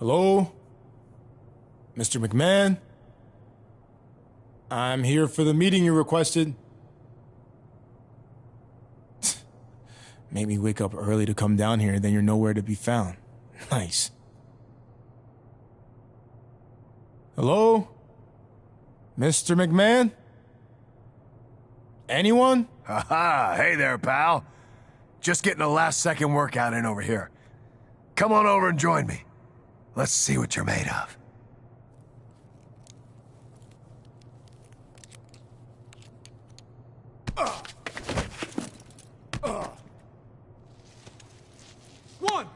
Hello? Mr. McMahon? I'm here for the meeting you requested. Made me wake up early to come down here, then you're nowhere to be found. Nice. Hello? Mr. McMahon? Anyone? Haha, hey there, pal. Just getting a last-second workout in over here. Come on over and join me. Let's see what you're made of. One!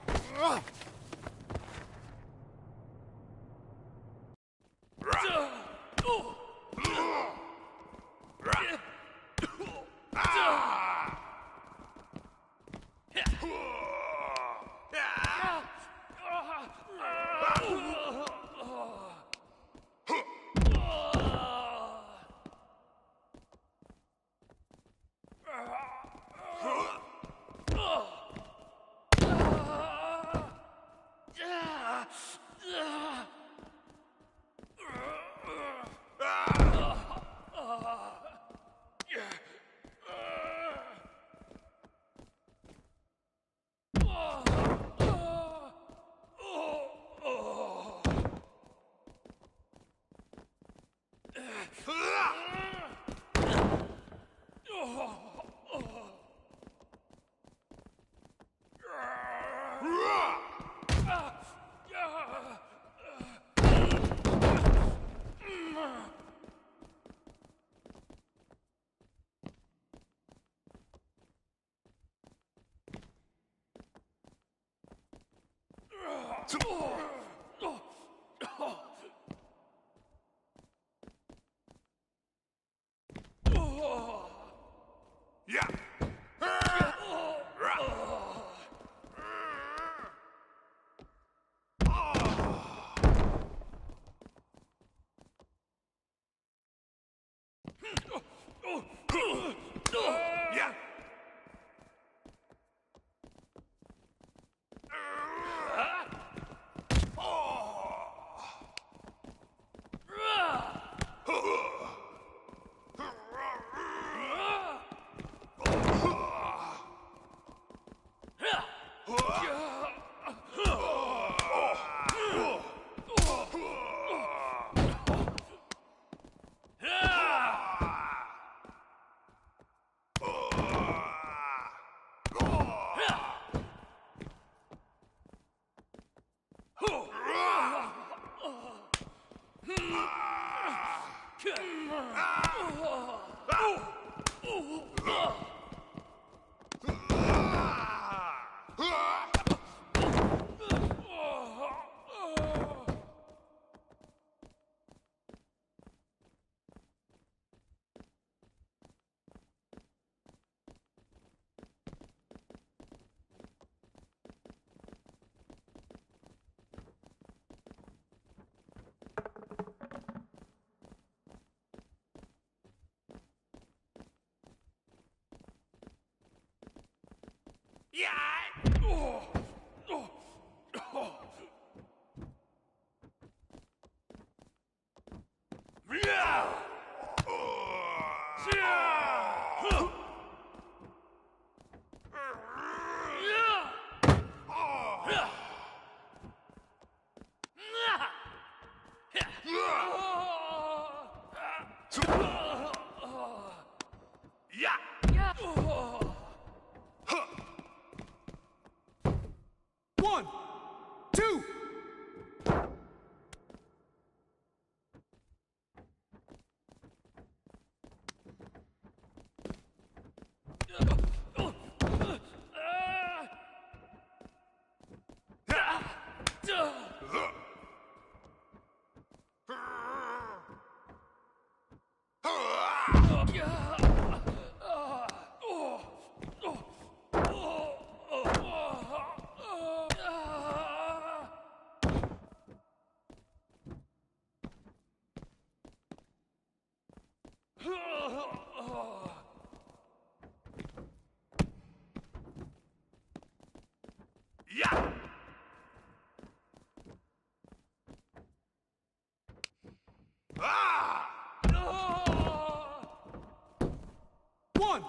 One, two. 1,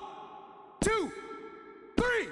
2, 3!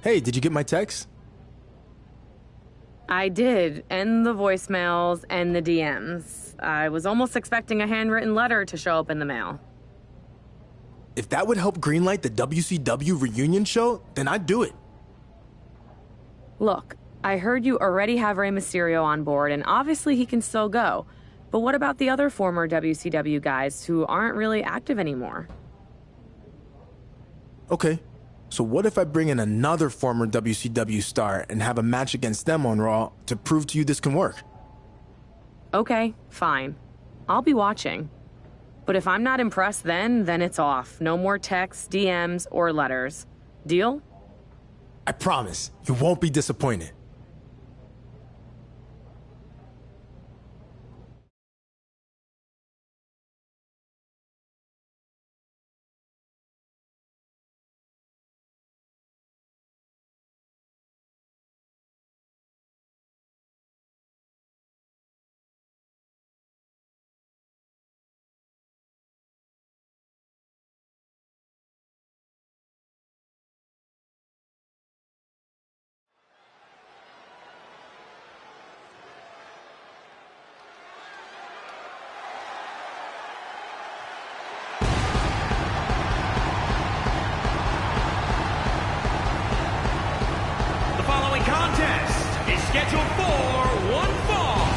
Hey, did you get my text? I did, and the voicemails and the DMs. I was almost expecting a handwritten letter to show up in the mail. If that would help greenlight the WCW reunion show, then I'd do it. Look, I heard you already have Rey Mysterio on board, and obviously he can still go. But what about the other former WCW guys who aren't really active anymore? Okay, so what if I bring in another former WCW star and have a match against them on Raw to prove to you this can work? Okay, fine. I'll be watching. But if I'm not impressed then it's off. No more texts, DMs, or letters. Deal? I promise, you won't be disappointed. Scheduled for one fall,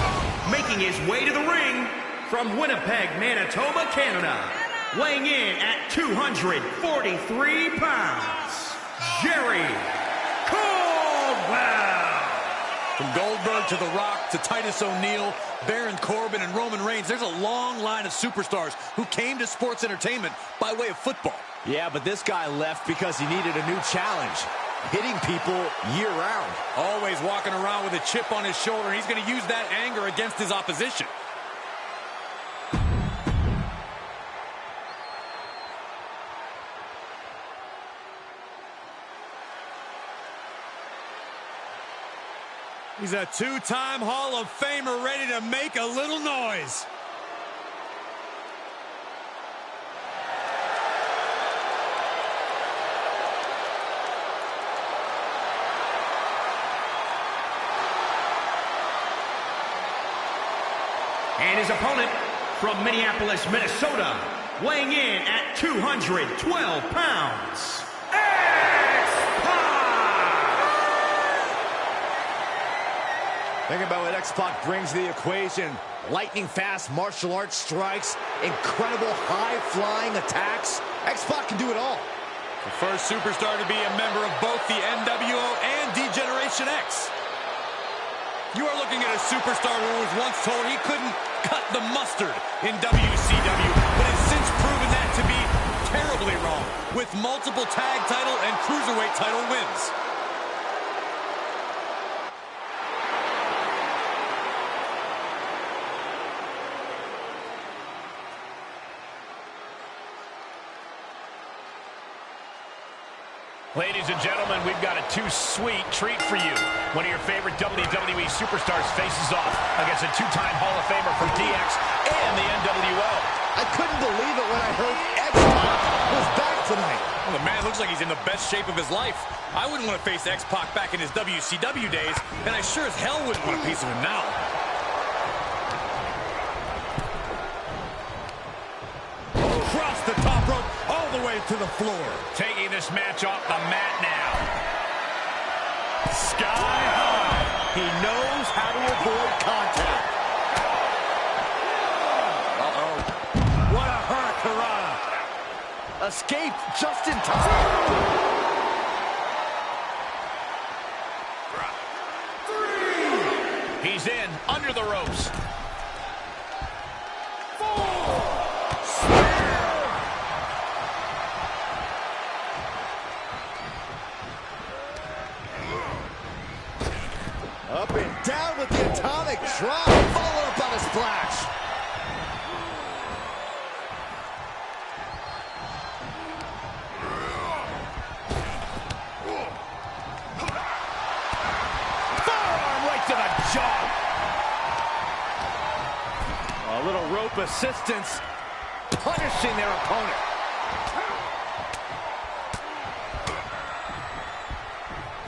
making his way to the ring from Winnipeg, Manitoba, Canada, weighing in at 243 pounds, Jerry Caldwell. From Goldberg to The Rock to Titus O'Neil, Baron Corbin, and Roman Reigns, there's a long line of superstars who came to sports entertainment by way of football. Yeah, but this guy left because he needed a new challenge. Hitting people year-round. Always walking around with a chip on his shoulder, and he's going to use that anger against his opposition. He's a two-time Hall of Famer ready to make a little noise. And his opponent from Minneapolis, Minnesota, weighing in at 212 pounds, X-Pac! Think about what X-Pac brings to the equation. Lightning-fast martial arts strikes, incredible high-flying attacks. X-Pac can do it all. The first superstar to be a member of both the NWO and D-Generation X. You are looking at a superstar who was once told he couldn't cut the mustard in WCW, but has since proven that to be terribly wrong, with multiple tag title and cruiserweight title wins. Ladies and gentlemen, we've got a too-sweet treat for you. One of your favorite WWE superstars faces off against a two-time Hall of Famer from DX and the NWO. I couldn't believe it when I heard X-Pac was back tonight. Well, the man looks like he's in the best shape of his life. I wouldn't want to face X-Pac back in his WCW days, and I sure as hell wouldn't want a piece of him now. Across the top rope, all the way to the floor. Taking this match off the mat now. Sky high. He knows how to avoid contact. Uh-oh. What a hurricanrana. Escaped just in time. He's in, under the ropes. Up and down with the atomic drop, followed up on a splash. Forearm right to the jaw. A little rope assistance, punishing their opponent. 1,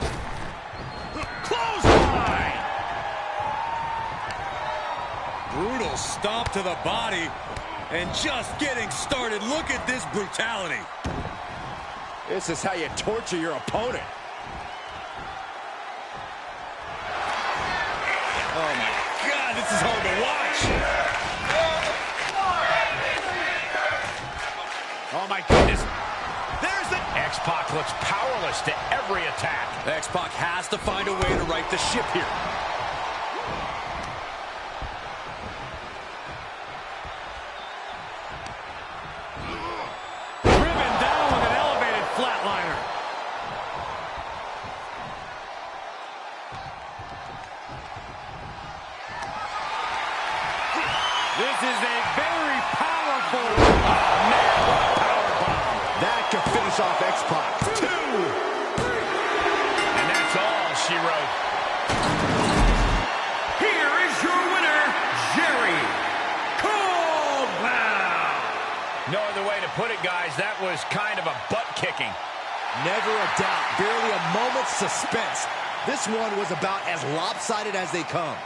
brutal stomp to the body. And just getting started. Look at this brutality. This is how you torture your opponent. Oh my God, this is hard to watch. Oh my goodness. There's the X-Pac looks powerless to every attack. X-Pac has to find a way to right the ship here. Driven down with an elevated flatliner. This is a very powerful... Oh, man, what a power bomb. That could finish off X-Pac. 2. And that's all she wrote. Here is your winner, Jerry Caldwell. No other way to put it, guys. That was kind of a butt-kicking. Never a doubt. Barely a moment's suspense. This one was about as lopsided as they come.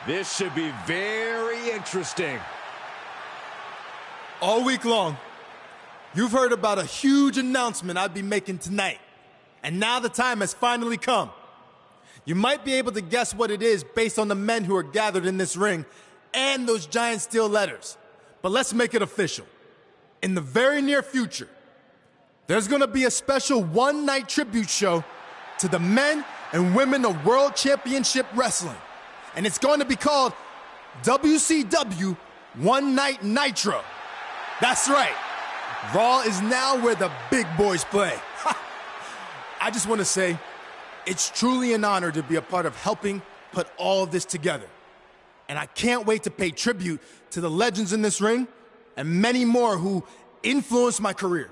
This should be very interesting. All week long, you've heard about a huge announcement I'd be making tonight. And now the time has finally come. You might be able to guess what it is based on the men who are gathered in this ring and those giant steel letters. But let's make it official. In the very near future, there's gonna be a special one-night tribute show to the men and women of World Championship Wrestling. And it's going to be called WCW One Night Nitro. That's right. Raw is now where the big boys play. I just want to say, it's truly an honor to be a part of helping put all of this together. And I can't wait to pay tribute to the legends in this ring and many more who influenced my career.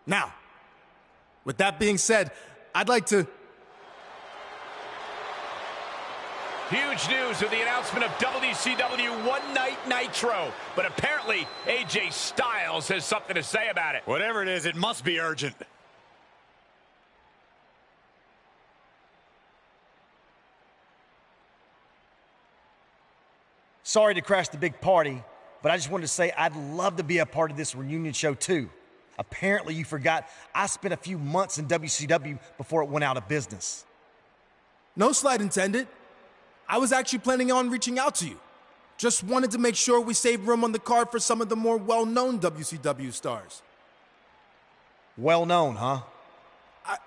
Now, with that being said, I'd like to... Huge news with the announcement of WCW One Night Nitro. But apparently, AJ Styles has something to say about it. Whatever it is, it must be urgent. Sorry to crash the big party, but I just wanted to say I'd love to be a part of this reunion show too. Apparently you forgot I spent a few months in WCW before it went out of business. No slight intended. I was actually planning on reaching out to you. Just wanted to make sure we saved room on the card for some of the more well-known WCW stars. Well known, huh?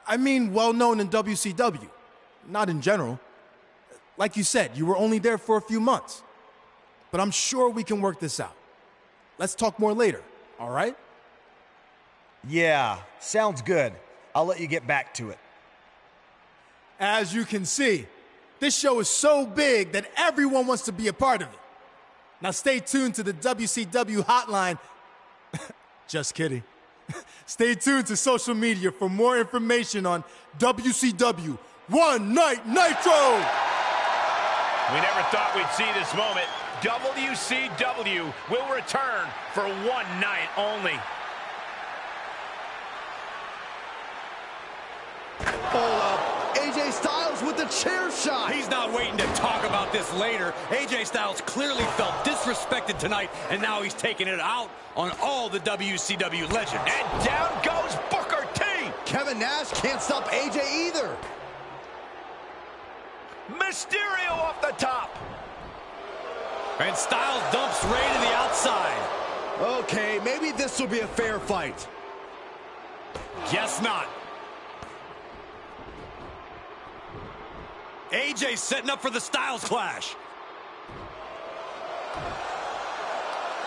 I mean well-known in WCW, not in general. Like you said, you were only there for a few months. But I'm sure we can work this out. Let's talk more later, all right? Yeah, sounds good. I'll let you get back to it. As you can see, this show is so big that everyone wants to be a part of it. Now stay tuned to the WCW hotline. Just kidding. Stay tuned to social media for more information on WCW One Night Nitro! We never thought we'd see this moment. WCW will return for one night only. Hold up. AJ Styles with the chair shot. He's not waiting to talk about this later. AJ Styles clearly felt disrespected tonight, and now he's taking it out on all the WCW legends. And down goes Booker T. Kevin Nash can't stop AJ either. Mysterio off the top. And Styles dumps Ray to the outside. Okay, maybe this will be a fair fight. Guess not. AJ setting up for the Styles Clash.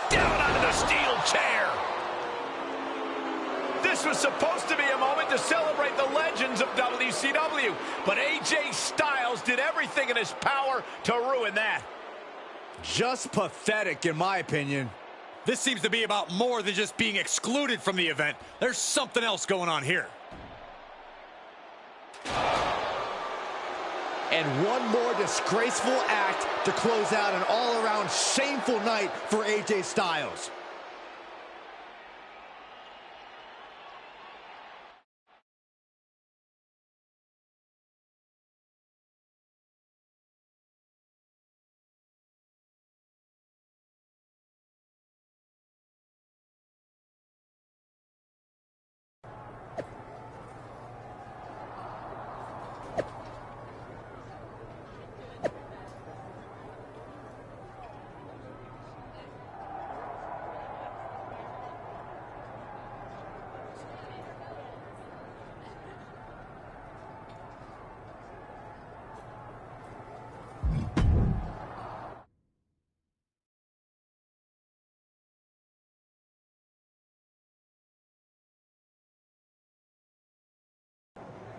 Down onto the steel chair. This was supposed to be a moment to celebrate the legends of WCW, but AJ Styles did everything in his power to ruin that. Just pathetic, in my opinion. This seems to be about more than just being excluded from the event. There's something else going on here. And one more disgraceful act to close out an all-around shameful night for AJ Styles.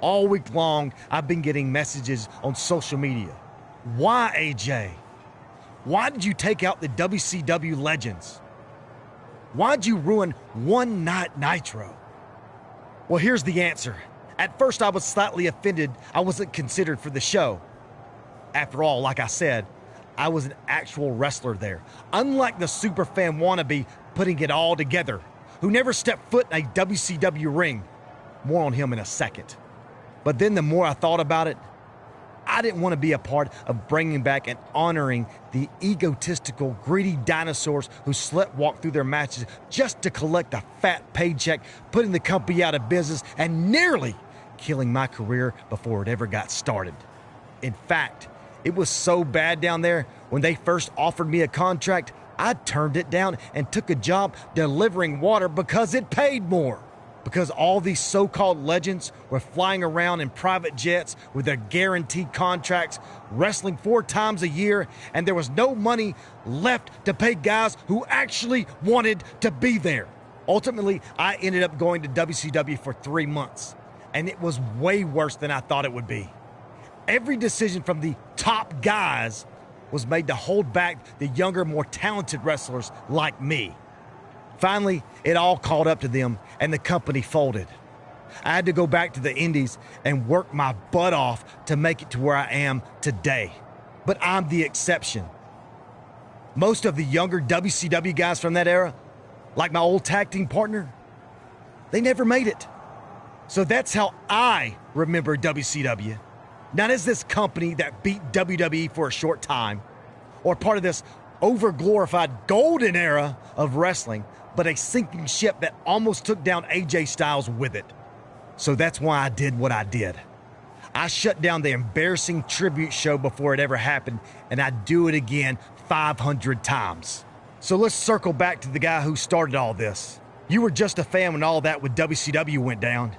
All week long, I've been getting messages on social media. Why, AJ? Why did you take out the WCW legends? Why'd you ruin One Night Nitro? Well, here's the answer. At first, I was slightly offended I wasn't considered for the show. After all, like I said, I was an actual wrestler there. Unlike the superfan wannabe putting it all together, who never stepped foot in a WCW ring. More on him in a second. But then the more I thought about it, I didn't want to be a part of bringing back and honoring the egotistical, greedy dinosaurs who slut-walked through their matches just to collect a fat paycheck, putting the company out of business and nearly killing my career before it ever got started. In fact, it was so bad down there, when they first offered me a contract, I turned it down and took a job delivering water because it paid more. Because all these so-called legends were flying around in private jets with their guaranteed contracts, wrestling 4 times a year, and there was no money left to pay guys who actually wanted to be there. Ultimately, I ended up going to WCW for 3 months, and it was way worse than I thought it would be. Every decision from the top guys was made to hold back the younger, more talented wrestlers like me. Finally, it all caught up to them, and the company folded. I had to go back to the Indies and work my butt off to make it to where I am today. But I'm the exception. Most of the younger WCW guys from that era, like my old tag team partner, they never made it. So that's how I remember WCW. Not as this company that beat WWE for a short time, or part of this over-glorified golden era of wrestling, but a sinking ship that almost took down AJ Styles with it. So that's why I did what I did. I shut down the embarrassing tribute show before it ever happened, and I'd do it again 500 times. So let's circle back to the guy who started all this. You were just a fan when all that with WCW went down.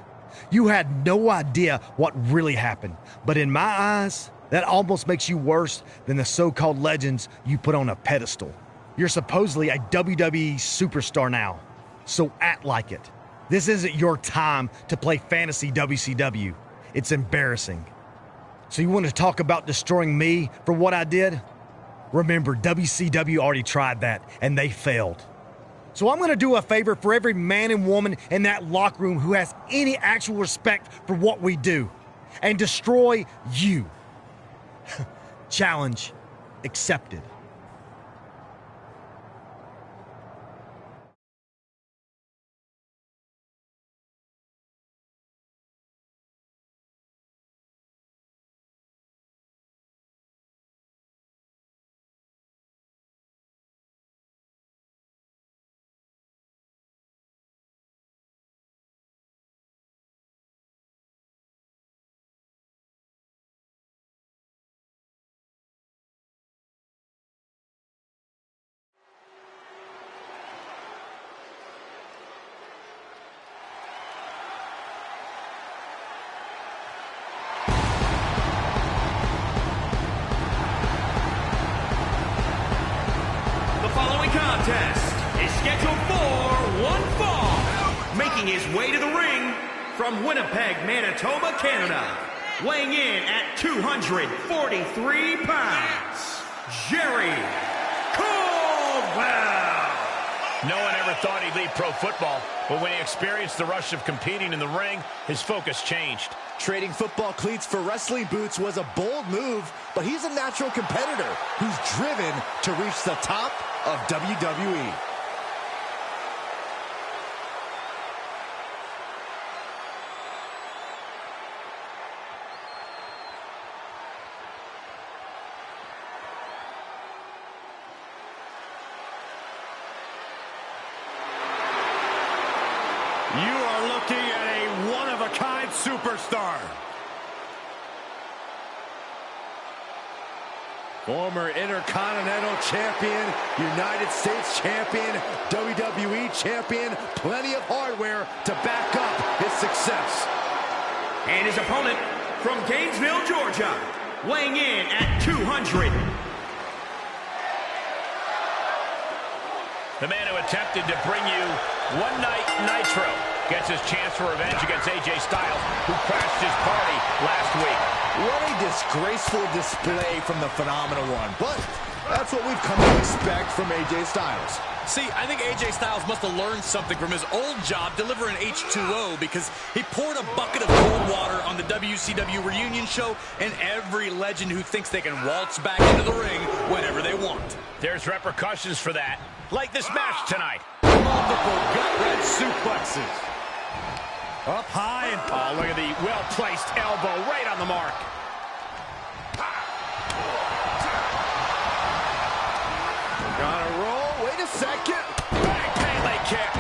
You had no idea what really happened, but in my eyes, that almost makes you worse than the so-called legends you put on a pedestal. You're supposedly a WWE superstar now, so act like it. This isn't your time to play fantasy WCW. It's embarrassing. So you want to talk about destroying me for what I did? Remember, WCW already tried that, and they failed. So I'm going to do a favor for every man and woman in that locker room who has any actual respect for what we do, and destroy you. Challenge accepted. Contest is scheduled for one fall. Making his way to the ring from Winnipeg, Manitoba, Canada. Weighing in at 243 pounds, Jerry Caldwell. No one ever thought he'd leave pro football, but when he experienced the rush of competing in the ring, his focus changed. Trading football cleats for wrestling boots was a bold move, but he's a natural competitor who's driven to reach the top of WWE. You are looking at a one-of-a-kind superstar. Former Intercontinental Champion, United States Champion, WWE Champion, plenty of hardware to back up his success. And his opponent from Gainesville, Georgia, weighing in at 200. The man who attempted to bring you One Night Nitro gets his chance for revenge against AJ Styles, who crashed his party last week. What a disgraceful display from the Phenomenal One, but that's what we've come to expect from AJ Styles. See, I think AJ Styles must have learned something from his old job delivering H2O, because he poured a bucket of cold water on the WCW reunion show, and every legend who thinks they can waltz back into the ring whenever they want. There's repercussions for that, like this match tonight. Multiple gut-wrench suplexes. Up high and oh, look at the well-placed elbow right on the mark. Gonna roll, wait a second. Bang, Pele kick.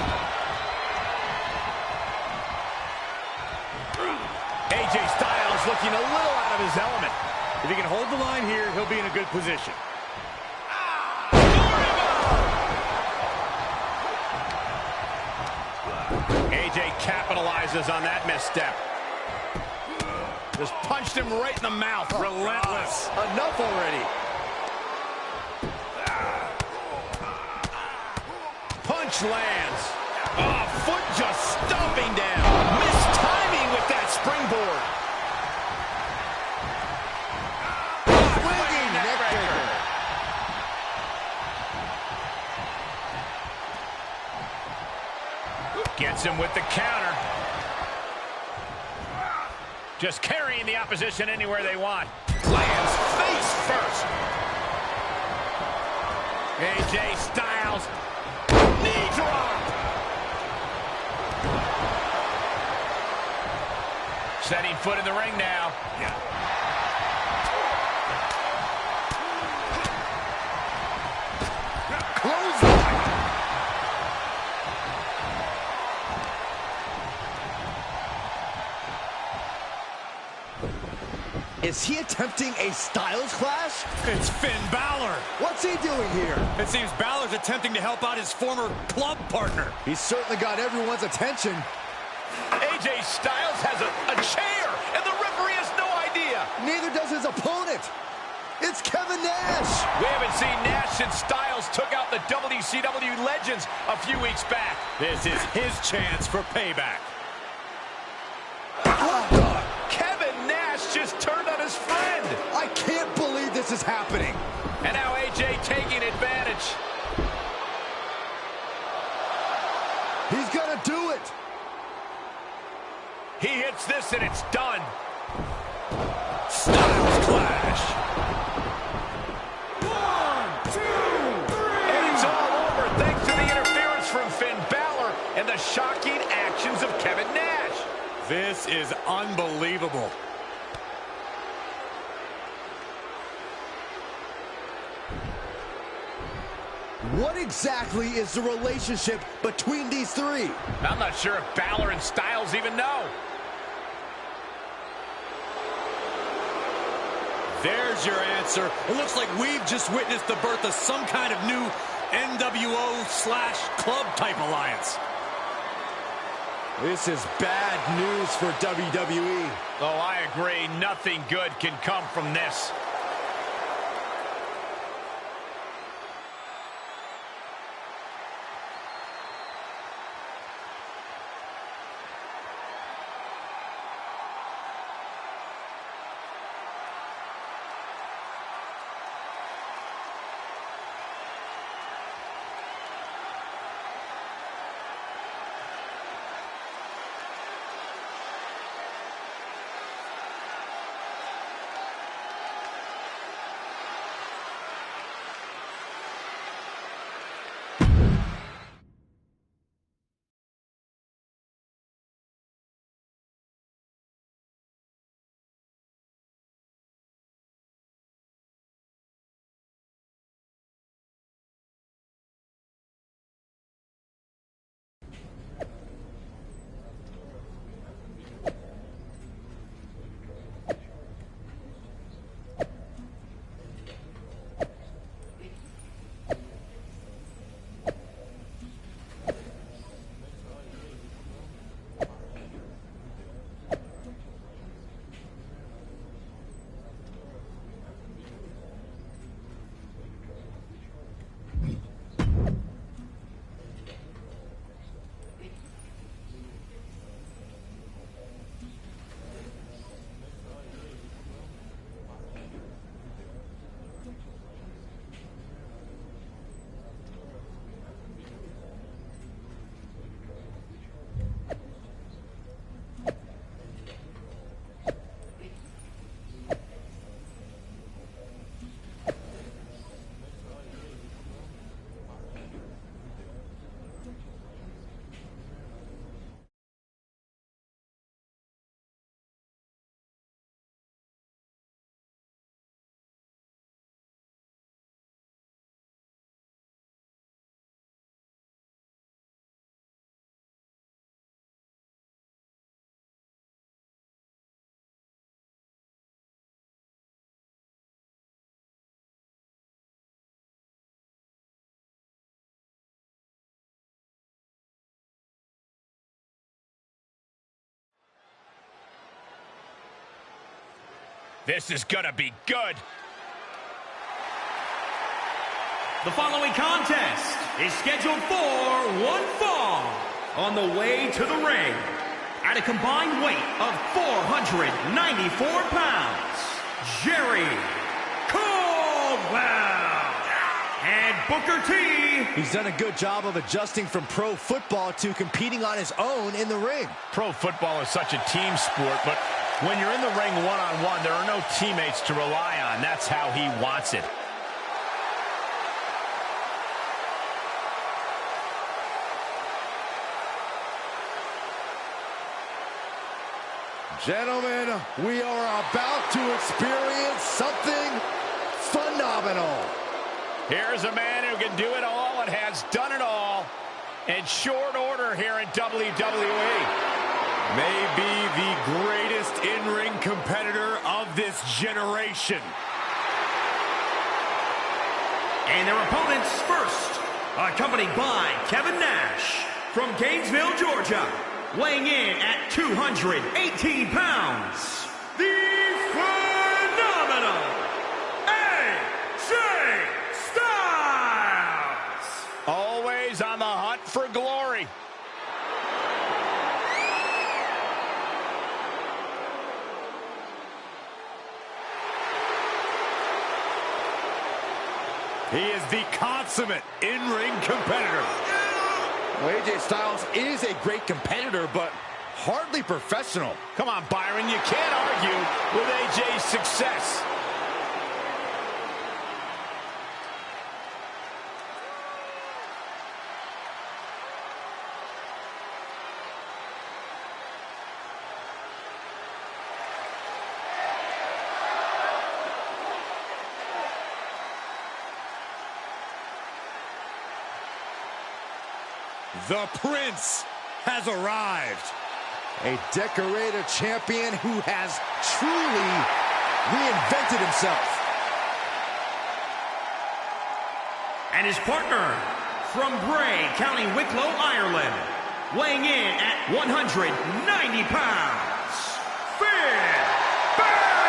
AJ Styles looking a little out of his element. If he can hold the line here, he'll be in a good position. AJ capitalizes on that misstep. Just punched him right in the mouth. Relentless. Enough already. Punch lands. Oh, foot just stomping down. Missed timing with that springboard. Swinging neckbreaker. Gets him with the counter. Just carrying the opposition anywhere they want. Lands face first. AJ Styles. Knee drop. Setting foot in the ring now. Clothesline. Is he attempting a Styles clash? It's Finn Balor. What's he doing here? It seems Balor's attempting to help out his former club partner. He's certainly got everyone's attention. AJ Styles has a chair, and the referee has no idea. Neither does his opponent. It's Kevin Nash. We haven't seen Nash since Styles took out the WCW legends a few weeks back. This is his chance for payback. What the? Kevin Nash just turned on his friend. I can't believe this this is happening. And now AJ taking advantage. He's gonna do it. He hits this and it's done. Styles clash. 1, 2, 3. And it's all over thanks to the interference from Finn Balor and the shocking actions of Kevin Nash. This is unbelievable. What exactly is the relationship between these three? I'm not sure if Balor and Styles even know. There's your answer. It looks like we've just witnessed the birth of some kind of new NWO/club type alliance. This is bad news for WWE. Oh, I agree. Nothing good can come from this. This is gonna be good. The following contest is scheduled for one fall. On the way to the ring, at a combined weight of 494 pounds, Jerry Caldwell and Booker T. He's done a good job of adjusting from pro football to competing on his own in the ring. Pro football is such a team sport, but when you're in the ring one-on-one, there are no teammates to rely on. That's how he wants it. Gentlemen, we are about to experience something phenomenal. Here's a man who can do it all and has done it all in short order here in WWE. Maybe the greatest in-ring competitor of this generation. And their opponents first, accompanied by Kevin Nash from Gainesville, Georgia, weighing in at 218 pounds, the phenomenal AJ Styles. Always on the hunt for glory. He is the consummate in-ring competitor. Well, AJ Styles is a great competitor, but hardly professional. Come on, Byron, you can't argue with AJ's success. The Prince has arrived. A decorated champion who has truly reinvented himself. And his partner from Bray, County Wicklow, Ireland, weighing in at 190 pounds, Finn Balor!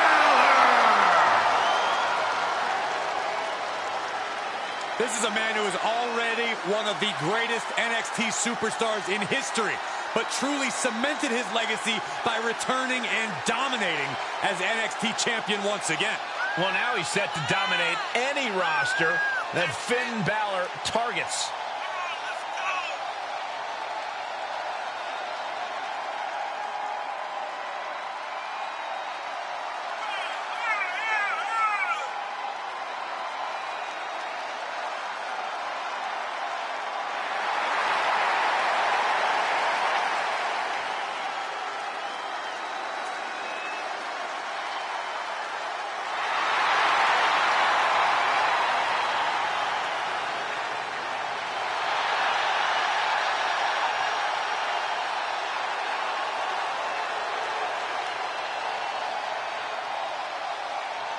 This is a man who is already one of the greatest NXT superstars in history, but truly cemented his legacy by returning and dominating as NXT champion once again. Well, now he's set to dominate any roster that Finn Balor targets.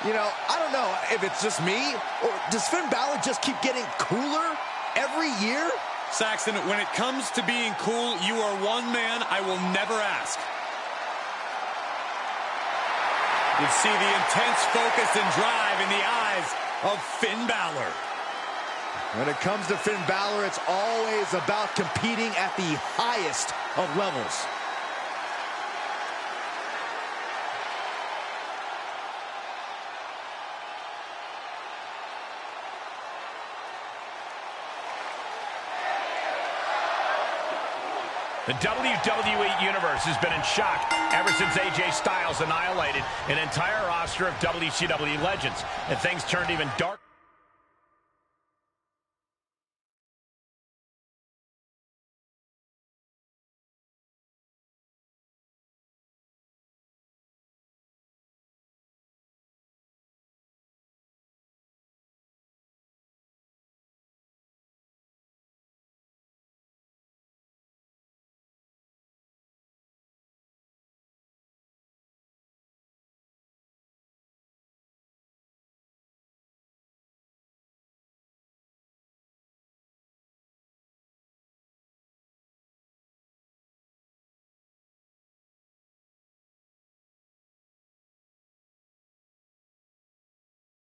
You know, I don't know if it's just me, or does Finn Balor just keep getting cooler every year? Saxton, when it comes to being cool, you are one man I will never ask. You see the intense focus and drive in the eyes of Finn Balor. When it comes to Finn Balor, it's always about competing at the highest of levels. The WWE Universe has been in shock ever since AJ Styles annihilated an entire roster of WCW legends, and things turned even darker.